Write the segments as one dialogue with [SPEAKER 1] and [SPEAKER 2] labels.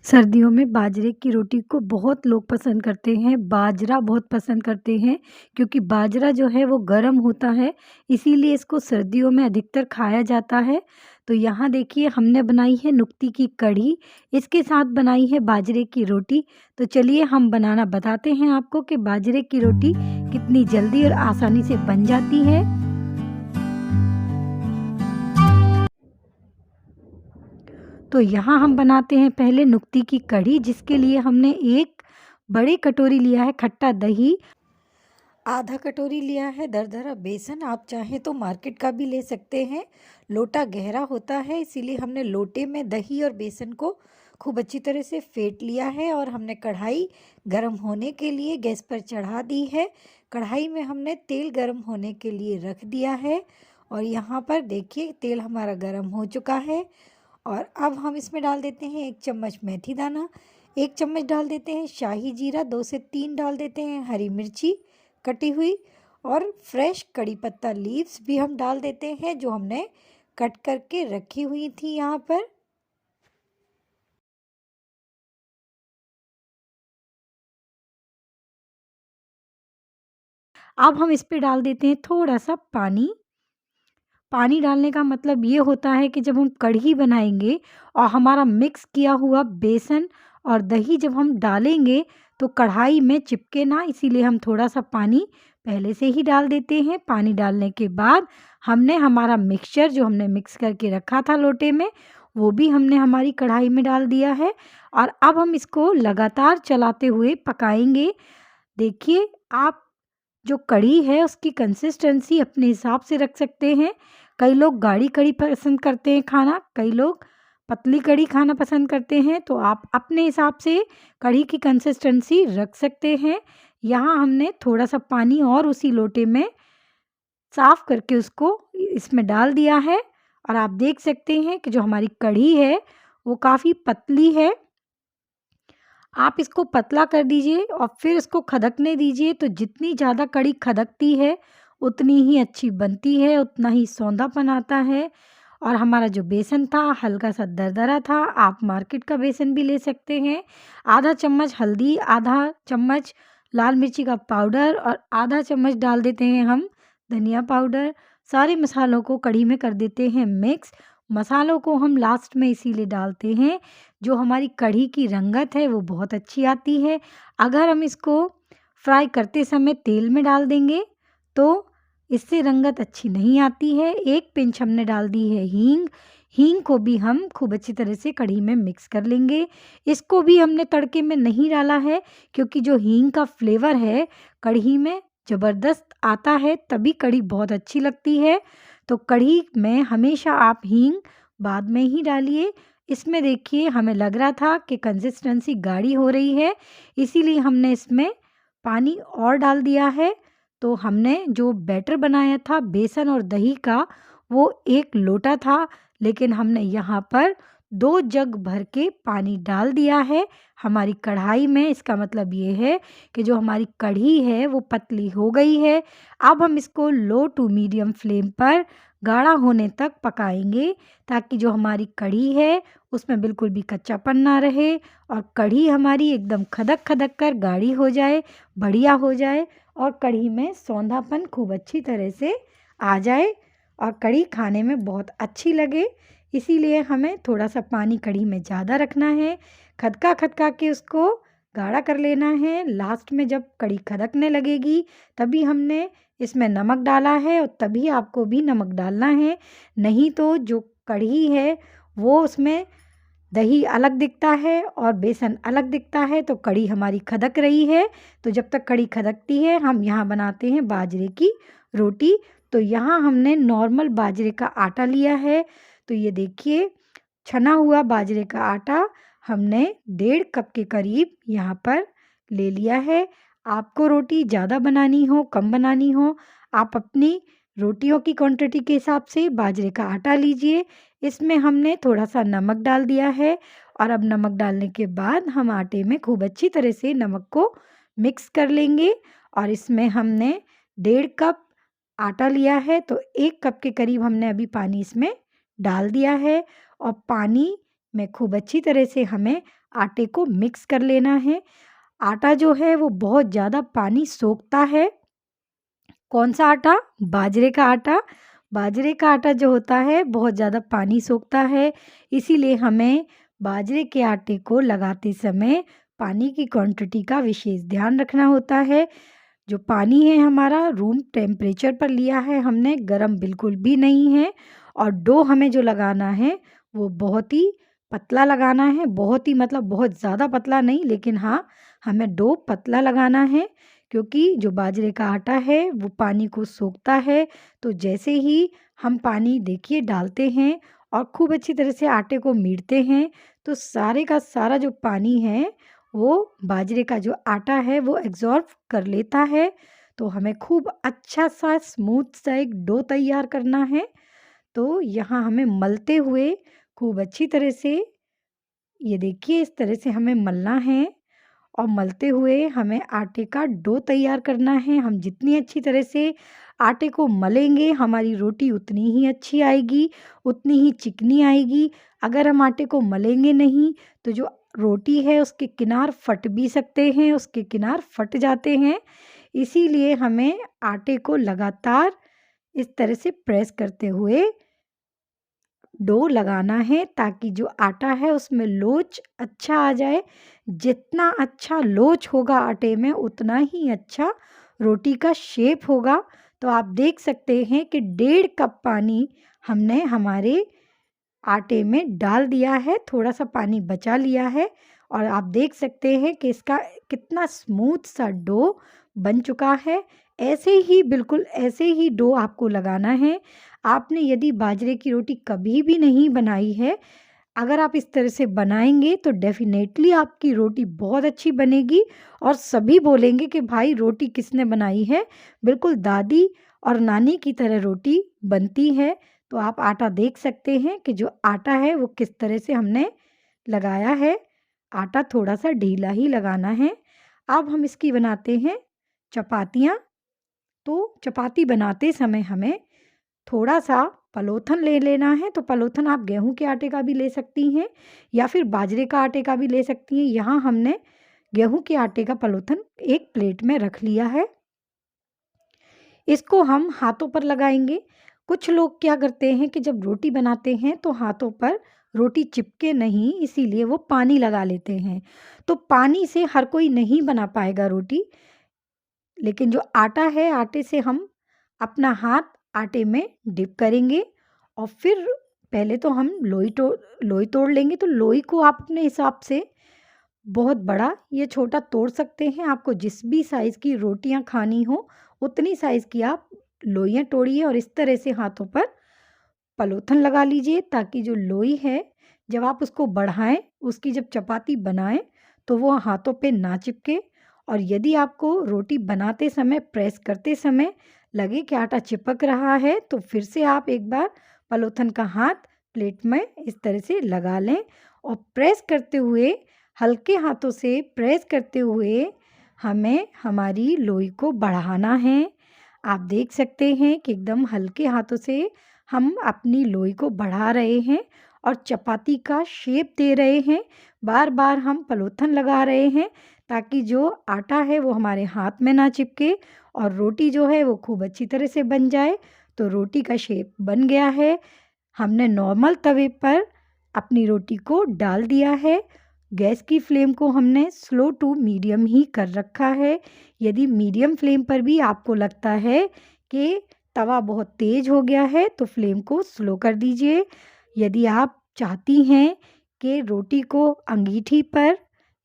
[SPEAKER 1] सर्दियों में बाजरे की रोटी को बहुत लोग पसंद करते हैं, बाजरा बहुत पसंद करते हैं क्योंकि बाजरा जो है वो गर्म होता है, इसीलिए इसको सर्दियों में अधिकतर खाया जाता है। तो यहाँ देखिए हमने बनाई है नुक्ती की कढ़ी, इसके साथ बनाई है बाजरे की रोटी। तो चलिए हम बनाना बताते हैं आपको कि बाजरे की रोटी कितनी जल्दी और आसानी से बन जाती है। तो यहाँ हम बनाते हैं पहले नुक्ती की कढ़ी, जिसके लिए हमने एक बड़ी कटोरी लिया है खट्टा दही, आधा कटोरी लिया है दरदरा बेसन। आप चाहें तो मार्केट का भी ले सकते हैं। लोटा गहरा होता है, इसीलिए हमने लोटे में दही और बेसन को खूब अच्छी तरह से फेंट लिया है और हमने कढ़ाई गरम होने के लिए गैस पर चढ़ा दी है। कढ़ाई में हमने तेल गरम होने के लिए रख दिया है और यहाँ पर देखिए तेल हमारा गरम हो चुका है। और अब हम इसमें डाल देते हैं 1 चम्मच मेथी दाना, 1 चम्मच डाल देते हैं शाही जीरा, 2 से 3 डाल देते हैं हरी मिर्ची कटी हुई और फ्रेश कड़ी पत्ता लीव्स भी हम डाल देते हैं जो हमने कट करके रखी हुई थी यहाँ पर। अब हम इस पे डाल देते हैं थोड़ा सा पानी। पानी डालने का मतलब ये होता है कि जब हम कढ़ी बनाएंगे और हमारा मिक्स किया हुआ बेसन और दही जब हम डालेंगे तो कढ़ाई में चिपके ना, इसीलिए हम थोड़ा सा पानी पहले से ही डाल देते हैं। पानी डालने के बाद हमने हमारा मिक्सचर जो हमने मिक्स करके रखा था लोटे में, वो भी हमने हमारी कढ़ाई में डाल दिया है और अब हम इसको लगातार चलाते हुए पकाएंगे। देखिए आप जो कढ़ी है उसकी कंसिस्टेंसी अपने हिसाब से रख सकते हैं। कई लोग गाढ़ी कढ़ी पसंद करते हैं खाना, कई लोग पतली कढ़ी खाना पसंद करते हैं, तो आप अपने हिसाब से कढ़ी की कंसिस्टेंसी रख सकते हैं। यहाँ हमने थोड़ा सा पानी और उसी लोटे में साफ़ करके उसको इसमें डाल दिया है और आप देख सकते हैं कि जो हमारी कढ़ी है वो काफ़ी पतली है। आप इसको पतला कर दीजिए और फिर इसको खदकने दीजिए, तो जितनी ज़्यादा कढ़ी खदकती है उतनी ही अच्छी बनती है, उतना ही सौंधापन आता है। और हमारा जो बेसन था हल्का सा दरदरा था, आप मार्केट का बेसन भी ले सकते हैं। आधा चम्मच हल्दी, आधा चम्मच लाल मिर्ची का पाउडर और आधा चम्मच डाल देते हैं हम धनिया पाउडर। सारे मसालों को कढ़ी में कर देते हैं मिक्स। मसालों को हम लास्ट में इसीलिए डालते हैं, जो हमारी कढ़ी की रंगत है वो बहुत अच्छी आती है। अगर हम इसको फ्राई करते समय तेल में डाल देंगे तो इससे रंगत अच्छी नहीं आती है। एक पिंच हमने डाल दी है हींग, हींग को भी हम खूब अच्छी तरह से कढ़ी में मिक्स कर लेंगे। इसको भी हमने तड़के में नहीं डाला है क्योंकि जो हींग का फ्लेवर है कढ़ी में ज़बरदस्त आता है, तभी कढ़ी बहुत अच्छी लगती है। तो कढ़ी में हमेशा आप हींग बाद में ही डालिए। इसमें देखिए हमें लग रहा था कि कंसिस्टेंसी गाढ़ी हो रही है, इसीलिए हमने इसमें पानी और डाल दिया है। तो हमने जो बैटर बनाया था बेसन और दही का वो 1 लोटा था, लेकिन हमने यहाँ पर 2 जग भर के पानी डाल दिया है हमारी कढ़ाई में। इसका मतलब ये है कि जो हमारी कढ़ी है वो पतली हो गई है। अब हम इसको लो टू मीडियम फ्लेम पर गाढ़ा होने तक पकाएंगे, ताकि जो हमारी कढ़ी है उसमें बिल्कुल भी कच्चापन ना रहे और कढ़ी हमारी एकदम खदक खदक कर गाढ़ी हो जाए, बढ़िया हो जाए और कढ़ी में सौंधापन खूब अच्छी तरह से आ जाए और कढ़ी खाने में बहुत अच्छी लगे। इसीलिए हमें थोड़ा सा पानी कढ़ी में ज़्यादा रखना है, खदका खदका के उसको गाढ़ा कर लेना है। लास्ट में जब कढ़ी खदकने लगेगी तभी हमने इसमें नमक डाला है और तभी आपको भी नमक डालना है, नहीं तो जो कढ़ी है वो उसमें दही अलग दिखता है और बेसन अलग दिखता है, तो कढ़ी हमारी खदक रही है। तो जब तक कढ़ी खदकती है हम यहाँ बनाते हैं बाजरे की रोटी। तो यहाँ हमने नॉर्मल बाजरे का आटा लिया है। तो ये देखिए छना हुआ बाजरे का आटा हमने 1.5 कप के करीब यहाँ पर ले लिया है। आपको रोटी ज़्यादा बनानी हो कम बनानी हो, आप अपनी रोटियों की क्वांटिटी के हिसाब से बाजरे का आटा लीजिए। इसमें हमने थोड़ा सा नमक डाल दिया है और अब नमक डालने के बाद हम आटे में खूब अच्छी तरह से नमक को मिक्स कर लेंगे। और इसमें हमने 1.5 कप आटा लिया है, तो 1 कप के करीब हमने अभी पानी इसमें डाल दिया है और पानी में खूब अच्छी तरह से हमें आटे को मिक्स कर लेना है। आटा जो है वो बहुत ज़्यादा पानी सोखता है। कौन-सा आटा? बाजरे का आटा। बाजरे का आटा जो होता है बहुत ज़्यादा पानी सोखता है, इसीलिए हमें बाजरे के आटे को लगाते समय पानी की क्वांटिटी का विशेष ध्यान रखना होता है। जो पानी है हमारा रूम टेम्परेचर पर लिया है हमने, गरम बिल्कुल भी नहीं है। और डो हमें जो लगाना है वो बहुत ही पतला लगाना है, बहुत ही मतलब बहुत ज़्यादा पतला नहीं, लेकिन हाँ, हमें डो पतला लगाना है क्योंकि जो बाजरे का आटा है वो पानी को सोखता है। तो जैसे ही हम पानी देखिए डालते हैं और खूब अच्छी तरह से आटे को मीड़ते हैं, तो सारे का सारा जो पानी है वो बाजरे का जो आटा है वो एब्ज़ॉर्ब कर लेता है। तो हमें खूब अच्छा-सा स्मूथ सा एक डो तैयार करना है। तो यहाँ हमें मलते हुए खूब अच्छी तरह से, ये देखिए इस तरह से हमें मलना है और मलते हुए हमें आटे का डो तैयार करना है। हम जितनी अच्छी तरह से आटे को मलेंगे, हमारी रोटी उतनी ही अच्छी आएगी, उतनी ही चिकनी आएगी। अगर हम आटे को मलेंगे नहीं, तो जो रोटी है उसके किनार फट भी सकते हैं, उसके किनार फट जाते हैं। इसीलिए हमें आटे को लगातार इस तरह से प्रेस करते हुए डो लगाना है ताकि जो आटा है उसमें लोच अच्छा आ जाए। जितना अच्छा लोच होगा आटे में उतना ही अच्छा रोटी का शेप होगा। तो आप देख सकते हैं कि 1.5 कप पानी हमने हमारे आटे में डाल दिया है, थोड़ा-सा पानी बचा लिया है और आप देख सकते हैं कि इसका कितना स्मूथ सा डो बन चुका है। ऐसे ही बिल्कुल ऐसे ही डो आपको लगाना है। आपने यदि बाजरे की रोटी कभी भी नहीं बनाई है, अगर आप इस तरह से बनाएँगे तो डेफ़िनेटली आपकी रोटी बहुत अच्छी बनेगी और सभी बोलेंगे कि भाई रोटी किसने बनाई है? बिल्कुल दादी और नानी की तरह रोटी बनती है। तो आप आटा देख सकते हैं कि जो आटा है वो किस तरह से हमने लगाया है। आटा थोड़ा-सा ढीला ही लगाना है। अब हम इसकी बनाते हैं चपातियाँ। तो चपाती बनाते समय हमें थोड़ा-सा पलोथन ले लेना है, तो पलोथन आप गेहूँ के आटे का भी ले सकती हैं या फिर बाजरे का आटे का भी ले सकती हैं। यहाँ हमने गेहूँ के आटे का पलोथन एक प्लेट में रख लिया है। इसको हम हाथों पर लगाएँगे। कुछ लोग क्या करते हैं कि जब रोटी बनाते हैं तो हाथों पर रोटी चिपके नहीं, इसीलिए वो पानी लगा लेते हैं। तो पानी से हर कोई नहीं बना पाएगा रोटी। लेकिन जो आटा है, आटे से हम अपना हाथ आटे में डिप करेंगे और फिर पहले तो हम लोई तोड़ लेंगे। तो लोई को आप अपने हिसाब से बहुत बड़ा या छोटा तोड़ सकते हैं। आपको जिस भी साइज़ की रोटियां खानी हो उतनी साइज़ की आप लोइयां तोड़िए और इस तरह से हाथों पर पलोथन लगा लीजिए ताकि जो लोई है जब आप उसको बढ़ाएं, उसकी जब चपाती बनाएं तो वो हाथों पे ना चिपके। और यदि आपको रोटी बनाते समय प्रेस करते समय लगे कि आटा चिपक रहा है तो फिर से आप एक बार पलोथन का हाथ प्लेट में इस तरह से लगा लें और प्रेस करते हुए, हल्के हाथों से प्रेस करते हुए हमें हमारी लोई को बढ़ाना है। आप देख सकते हैं कि एकदम हल्के हाथों से हम अपनी लोई को बढ़ा रहे हैं और चपाती का शेप दे रहे हैं। बार-बार हम पलोथन लगा रहे हैं ताकि जो आटा है वो हमारे हाथ में ना चिपके और रोटी जो है वो खूब अच्छी तरह से बन जाए। तो रोटी का शेप बन गया है। हमने नॉर्मल तवे पर अपनी रोटी को डाल दिया है। गैस की फ्लेम को हमने स्लो टू मीडियम ही कर रखा है। यदि मीडियम फ्लेम पर भी आपको लगता है कि तवा बहुत तेज़ हो गया है तो फ्लेम को स्लो कर दीजिए। यदि आप चाहती हैं कि रोटी को अंगीठी पर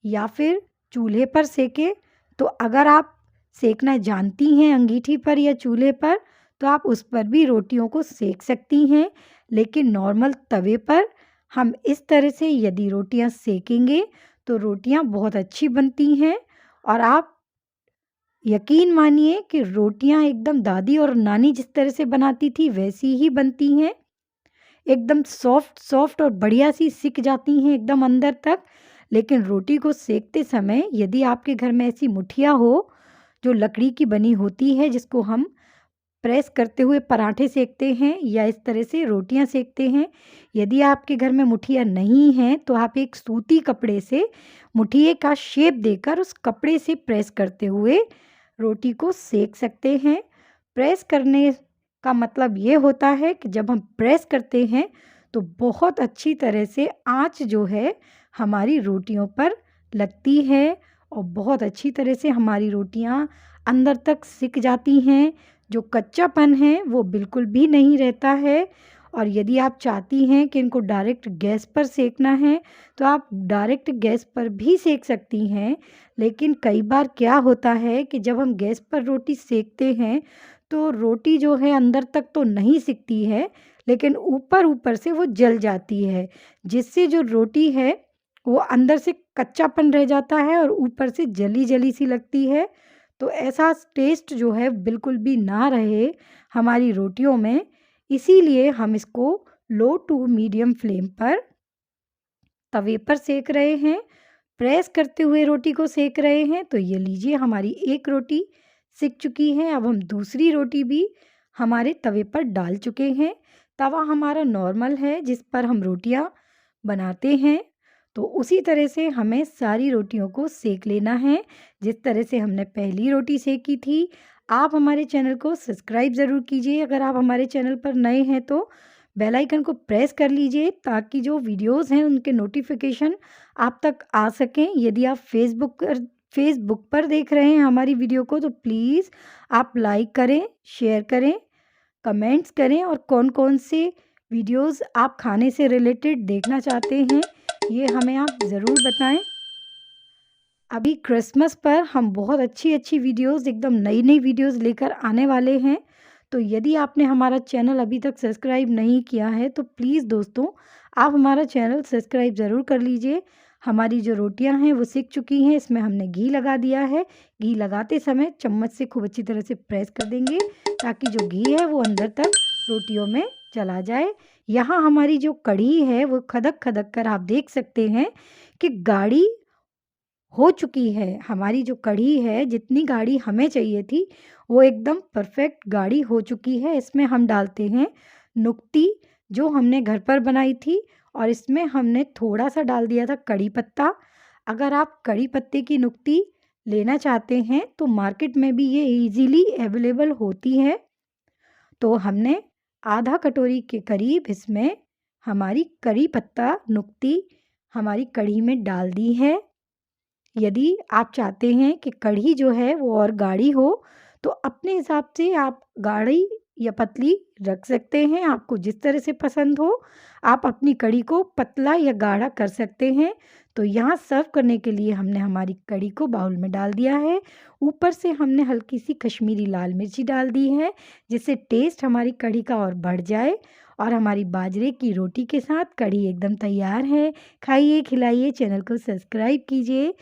[SPEAKER 1] या फिर चूल्हे पर सेकें, तो अगर आप सेकना जानती हैं अंगीठी पर या चूल्हे पर, तो आप उस पर भी रोटियों को सेक सकती हैं। लेकिन नॉर्मल तवे पर हम इस तरह से यदि रोटियां सेकेंगे तो रोटियां बहुत अच्छी बनती हैं और आप यकीन मानिए कि रोटियां एकदम दादी और नानी जिस तरह से बनाती थी वैसी ही बनती हैं। एकदम सॉफ्ट सॉफ्ट और बढ़िया सी सिक जाती हैं एकदम अंदर तक। लेकिन रोटी को सेकते समय यदि आपके घर में ऐसी मुठिया हो जो लकड़ी की बनी होती है जिसको हम प्रेस करते हुए पराठे सेकते हैं या इस तरह से रोटियां सेकते हैं। यदि आपके घर में मुठिया नहीं हैं तो आप एक सूती कपड़े से मुठिए का शेप देकर उस कपड़े से प्रेस करते हुए रोटी को सेक सकते हैं। प्रेस करने का मतलब ये होता है कि जब हम प्रेस करते हैं तो बहुत अच्छी तरह से आँच जो है हमारी रोटियों पर लगती है और बहुत अच्छी तरह से हमारी रोटियां अंदर तक सिक जाती हैं। जो कच्चापन है वो बिल्कुल भी नहीं रहता है। और यदि आप चाहती हैं कि इनको डायरेक्ट गैस पर सेकना है तो आप डायरेक्ट गैस पर भी सेक सकती हैं। लेकिन कई बार क्या होता है कि जब हम गैस पर रोटी सेकते हैं तो रोटी जो है अंदर तक तो नहीं सिकती है, लेकिन ऊपर ऊपर से वो जल जाती है, जिससे जो रोटी है वो अंदर से कच्चापन रह जाता है और ऊपर से जली-जली सी लगती है। तो ऐसा टेस्ट जो है बिल्कुल भी ना रहे हमारी रोटियों में, इसीलिए हम इसको लो टू मीडियम फ्लेम पर तवे पर सेक रहे हैं। प्रेस करते हुए रोटी को सेक रहे हैं। तो ये लीजिए हमारी एक रोटी सिक चुकी है। अब हम दूसरी रोटी भी हमारे तवे पर डाल चुके हैं। तवा हमारा नॉर्मल है जिस पर हम रोटियां बनाते हैं। तो उसी तरह से हमें सारी रोटियों को सेक लेना है जिस तरह से हमने पहली रोटी सेकी थी। आप हमारे चैनल को सब्सक्राइब ज़रूर कीजिए। अगर आप हमारे चैनल पर नए हैं तो बेल आइकन को प्रेस कर लीजिए ताकि जो वीडियोस हैं उनके नोटिफिकेशन आप तक आ सकें। यदि आप फेसबुक पर देख रहे हैं हमारी वीडियो को तो प्लीज़ आप लाइक करें, शेयर करें, कमेंट्स करें और कौन-कौन से वीडियोस आप खाने से रिलेटेड देखना चाहते हैं ये हमें आप ज़रूर बताएं। अभी क्रिसमस पर हम बहुत अच्छी-अच्छी वीडियोस एकदम नई-नई वीडियोस लेकर आने वाले हैं। तो यदि आपने हमारा चैनल अभी तक सब्सक्राइब नहीं किया है तो प्लीज़ दोस्तों आप हमारा चैनल सब्सक्राइब ज़रूर कर लीजिए। हमारी जो रोटियां हैं वो सिक चुकी हैं। इसमें हमने घी लगा दिया है। घी लगाते समय चम्मच से खूब अच्छी तरह से प्रेस कर देंगे ताकि जो घी है वो अंदर तक रोटियों में चला जाए। यहाँ हमारी जो कढ़ी है वो खदक-खदक कर आप देख सकते हैं कि गाढ़ी हो चुकी है। हमारी जो कढ़ी है जितनी गाढ़ी हमें चाहिए थी वो एकदम परफेक्ट गाढ़ी हो चुकी है। इसमें हम डालते हैं नुक्ती जो हमने घर पर बनाई थी और इसमें हमने थोड़ा-सा डाल दिया था कड़ी पत्ता। अगर आप कड़ी पत्ते की नुक्ती लेना चाहते हैं तो मार्केट में भी ये ईज़िली अवेलेबल होती है। तो हमने आधा कटोरी के करीब इसमें हमारी कड़ी पत्ता नुक्ती हमारी कढ़ी में डाल दी है। यदि आप चाहते हैं कि कढ़ी जो है वो और गाढ़ी हो तो अपने हिसाब से आप गाढ़ी या पतली रख सकते हैं। आपको जिस तरह से पसंद हो आप अपनी कढ़ी को पतला या गाढ़ा कर सकते हैं। तो यहाँ सर्व करने के लिए हमने हमारी कढ़ी को बाउल में डाल दिया है। ऊपर से हमने हल्की सी कश्मीरी लाल मिर्ची डाल दी है जिससे टेस्ट हमारी कढ़ी का और बढ़ जाए। और हमारी बाजरे की रोटी के साथ कढ़ी एकदम तैयार है। खाइए, खिलाइए, चैनल को सब्सक्राइब कीजिए।